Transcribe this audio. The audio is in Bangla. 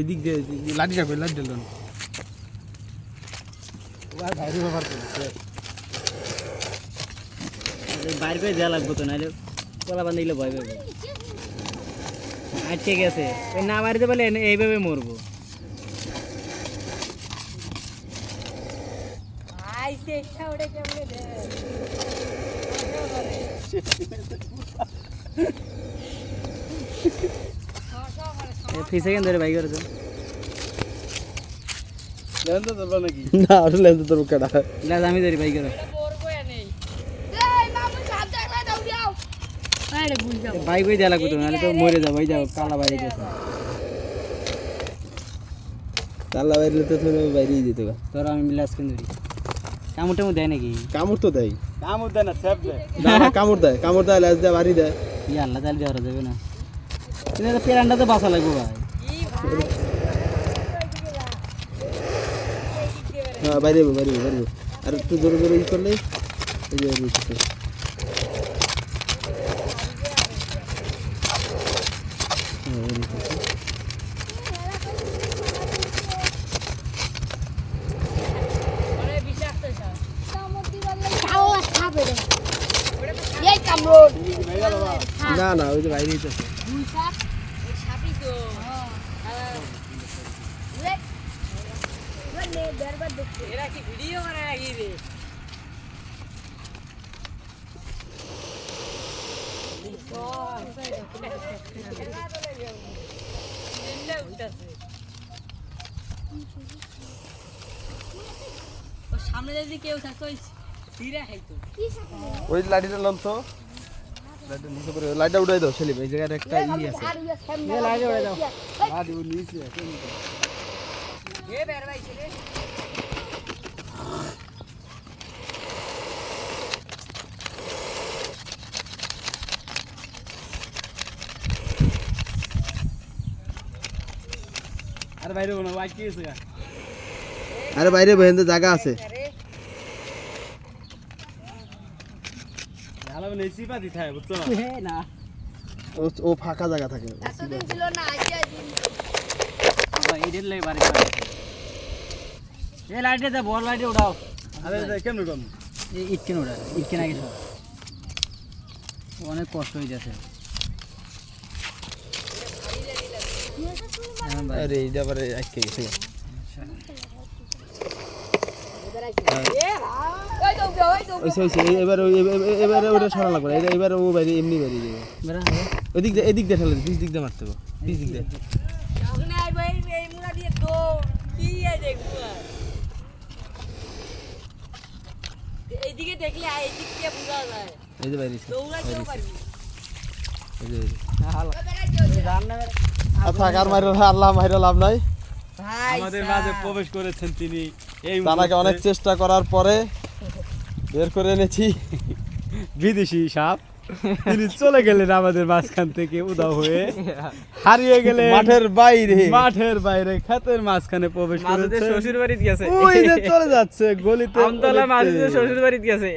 এদিক দিয়ে লাঠি রাখবে, লাঠি ঢালুন। বাইরে ব্যবহার করছে, বাইরে করে দেওয়া লাগবো তো, নাহলে কলা বান্ধা দিলে ভয় পাবে। আটকে গেছে, ওই না মারিতে পারলে এইভাবে মরবো। ফ্রি সেকেন্ড ধরে বাইক করেছে না আসলে তোর কেডা গ্লাস আমি ধরি বাইক করে বাইক বই দেওয়া লাগবে তো, নাহলে তো মরে যাবো। এই যাও কালা বাইরে গেছে, তাল্লা বাইরে তো তুমি বাইরেই দিতে গা। তোর আমি গ্লাস কিনে ধরি। কামড় টামড় দেয় নাকি? কামড় তো দেয়, কামড় দেয় না, স্যাপ দেয়। কামড় দেয়, কামড় দেয়, লেজ দেয়, বাড়ি দেয়। ই আল্লাহ, তাহলে দেওয়া যাবে না। কিন্তু পেরানটা তো বাঁচা লাগবো ভাই। হ্যাঁ বাইরে বাইরে বাইরে, আর একটু জোরে জোরে ই করলে এই যে রুচিতে। না না ওই যে বাইরেই তো আছে। এরা কি ভিডিও করে নাকি রে? সামনে যদি কেউ থাকতো ওই লাইটটা লাম তো, লাইটটা নিচে পড়ে, লাইটটা উঠাই দাও সেলিম, এই জায়গায় একটা ই আছে। লাইট উড়াই দাও। আর দিব নিচে আর বাইরে কোনো বাইক কি আছে? আরে বাইরে বেহেন্দে জায়গা আছে। ভালো নেছি পাতি থাকে, বুঝছো না? ও ফাঁকা জায়গা থাকে। এতদিন ছিল না, আজকে বাবা এদের লাগে বাড়ি করে। এই লাইটে দে, বল লাইটে উঠাও। আরে কেন উঠাম? এই ইট কেন উঠা? ইট কেন আগে সব অনেক কষ্ট হয়ে যাচ্ছে। আরে এইটা আবার আটকে গেছে। এবারে ওটা সরা লাগবে, এবারে ও বাইরে এমনি বাইরে যাবে। ওদিক দিয়ে এদিক দিয়ে ঠেলে, পিছ দিক দিয়ে মারতে হবে, পিছ দিক দিয়ে। ওখানে আই ভাই এই মুলা দিয়ে তো কি দেখবো, এইদিকে দেখলে এইদিক দিয়ে বোঝা যায়। এই যে বাইরে দৌড়াতেও পারবি। এই যে রান্না থাক আর মাইরো না, আল্লাহ মাইরো লাভ নাই। ভাই আমাদের মাঝে প্রবেশ করেছেন তিনি। এই তানাকে অনেক চেষ্টা করার পরে বের করে এনেছি। বিদেশি সাপ, তিনি চলে গেলেন আমাদের মাঝখান থেকে উধাও হয়ে, হারিয়ে গেলেন মাঠের বাইরে, মাঠের বাইরে ক্ষেতের মাঝখানে প্রবেশ করেছে। শ্বশুর বাড়িতে গেছে, ওই যে চলে যাচ্ছে গলিতে। আমতলা মাঝে শ্বশুর বাড়িতে গেছে।